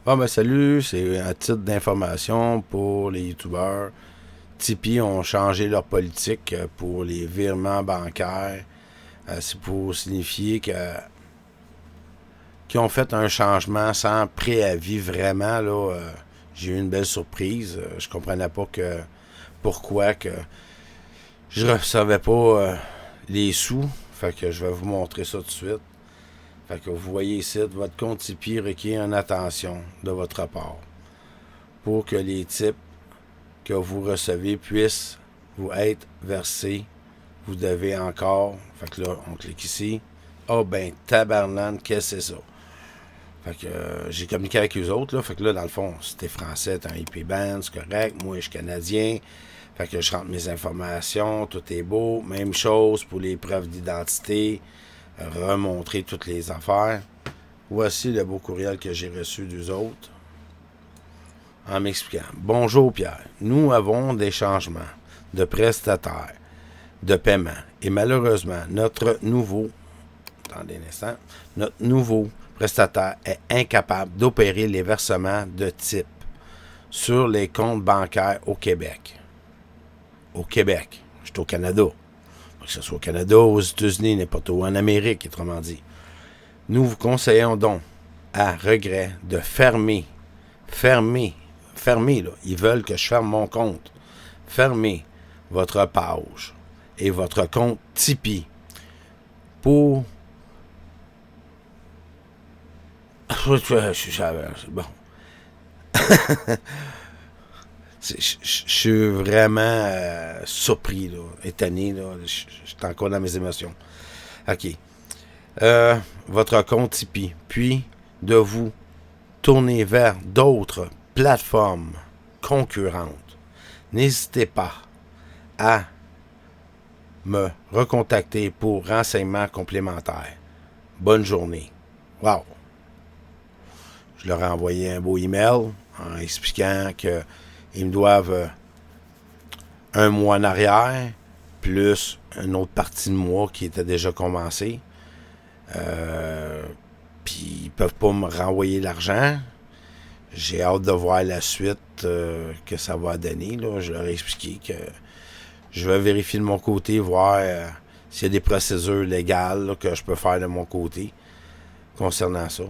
Ah ben salut, c'est un titre d'information pour les youtubeurs. Tipeee ont changé leur politique pour les virements bancaires. C'est pour signifier qu'ils ont fait un changement sans préavis vraiment. Là, j'ai eu une belle surprise. Je comprenais pas pourquoi que je recevais pas les sous. Fait que je vais vous montrer ça tout de suite. Fait que vous voyez ici, votre compte Tipeee requiert une attention de votre part pour que les types que vous recevez puissent vous être versés. Vous devez encore. Fait que là, on clique ici. Oh ben, tabarnane, qu'est-ce que c'est ça? Fait que j'ai communiqué avec eux autres. Là. Fait que là, dans le fond, si t'es français, t'es en IP band, c'est correct. Moi, je suis canadien. Fait que je rentre mes informations, tout est beau. Même chose pour les preuves d'identité. Remontrer toutes les affaires. Voici le beau courriel que j'ai reçu d'eux autres. En m'expliquant. Bonjour Pierre, nous avons des changements de prestataires, de paiement. Et malheureusement, attendez un instant, notre nouveau prestataire est incapable d'opérer les versements de type sur les comptes bancaires au Québec. Au Québec. Je suis au Canada. Que ce soit au Canada, aux États-Unis, n'importe où, en Amérique, autrement dit. Nous vous conseillons donc, à regret, de fermer, là. Ils veulent que je ferme mon compte. Fermez votre page et votre compte Tipeee pour... Bon. Je suis vraiment surpris, là, étonné. Je suis encore dans mes émotions. OK. Votre compte Tipeee. Puis, de vous tourner vers d'autres plateformes concurrentes. N'hésitez pas à me recontacter pour renseignements complémentaires. Bonne journée. Wow! Je leur ai envoyé un beau email en expliquant qu'ils me doivent un mois en arrière, plus une autre partie de mois qui était déjà commencée. Puis ils peuvent pas me renvoyer l'argent. J'ai hâte de voir la suite que ça va donner. Là. Je leur ai expliqué que je vais vérifier de mon côté, voir s'il y a des procédures légales là, que je peux faire de mon côté concernant ça.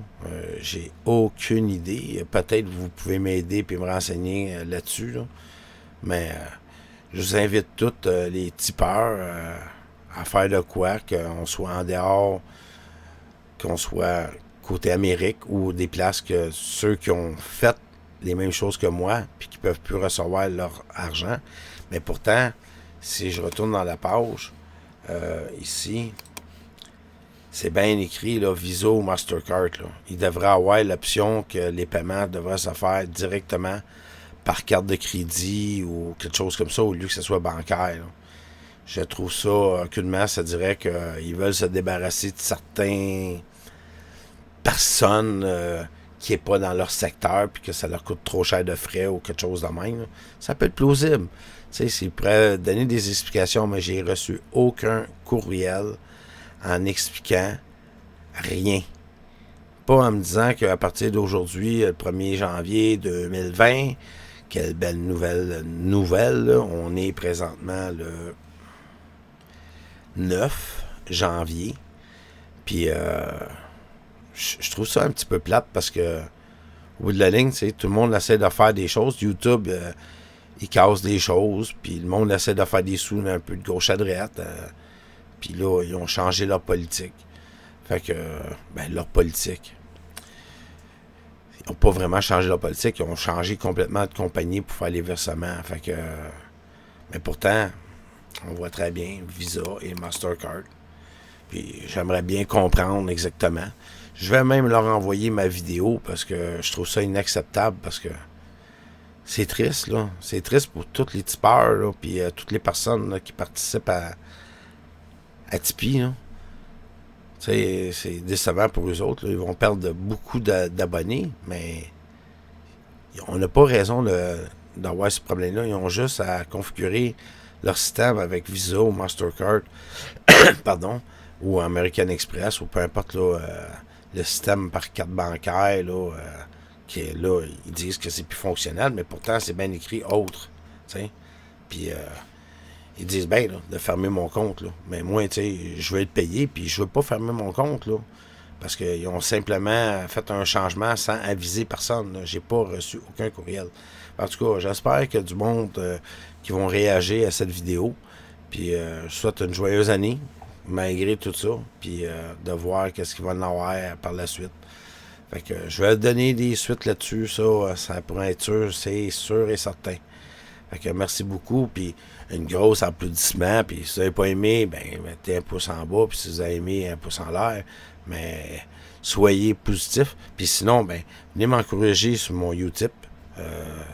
J'ai aucune idée. Peut-être que vous pouvez m'aider et me renseigner là-dessus. Là. Mais je vous invite tous les tipeurs à faire de quoi, qu'on soit en dehors, qu'on soit côté Amérique ou des places que ceux qui ont fait les mêmes choses que moi puis qui peuvent plus recevoir leur argent. Mais pourtant, si je retourne dans la page, ici, c'est bien écrit, là, Visa ou Mastercard. Là. Il devrait avoir l'option que les paiements devraient se faire directement par carte de crédit ou quelque chose comme ça, au lieu que ce soit bancaire. Là. Je trouve ça, aucunement, ça dirait qu'ils veulent se débarrasser de certains personne qui n'est pas dans leur secteur puis que ça leur coûte trop cher de frais ou quelque chose de même. Là. Ça peut être plausible. Tu sais, c'est prêt à donner des explications, mais j'ai reçu aucun courriel en expliquant rien. Pas en me disant qu'à partir d'aujourd'hui, le 1er janvier 2020, quelle belle nouvelle là. On est présentement le 9 janvier. Puis je trouve ça un petit peu plate parce que au bout de la ligne, tout le monde essaie de faire des choses. YouTube, il casse des choses, puis le monde essaie de faire des sous un peu de gauche à droite. Puis là, ils ont changé leur politique. Fait que, leur politique. Ils n'ont pas vraiment changé leur politique, ils ont changé complètement de compagnie pour faire les versements. Fait que, mais pourtant, on voit très bien Visa et Mastercard. Puis j'aimerais bien comprendre exactement. Je vais même leur envoyer ma vidéo parce que je trouve ça inacceptable parce que c'est triste, là. C'est triste pour tous les tipeurs, là, puis toutes les personnes là, qui participent à Tipeee, là. C'est décevant pour eux autres. Là. Ils vont perdre beaucoup d'abonnés, mais on n'a pas raison d'avoir ce problème-là. Ils ont juste à configurer leur système avec Visa ou Mastercard, pardon, ou American Express, ou peu importe là, le système par carte bancaire là, là, ils disent que c'est plus fonctionnel, mais pourtant, c'est bien écrit autre. T'sais. Puis, ils disent bien de fermer mon compte. Là. Mais moi, je veux être payé, puis je veux pas fermer mon compte. Là, parce qu'ils ont simplement fait un changement sans aviser personne. J'ai pas reçu aucun courriel. En tout cas, j'espère qu'il y a du monde qui vont réagir à cette vidéo. Puis, je souhaite une joyeuse année, malgré tout ça. Puis, de voir qu'est-ce qu'il va en avoir par la suite. Fait que je vais donner des suites là-dessus. Ça pourrait être sûr, c'est sûr et certain. Fait que merci beaucoup. Puis, une grosse applaudissement. Puis, si vous n'avez pas aimé, ben, mettez un pouce en bas. Puis, si vous avez aimé, un pouce en l'air. Mais soyez positifs. Puis sinon, ben, venez m'encourager sur mon Utip.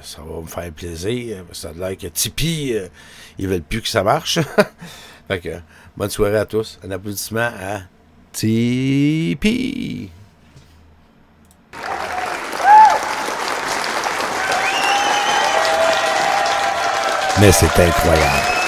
Ça va me faire plaisir. Ça a l'air que Tipeee, ils veulent plus que ça marche. Fait que, bonne soirée à tous. Un applaudissement à Tipeee. Mais c'est incroyable.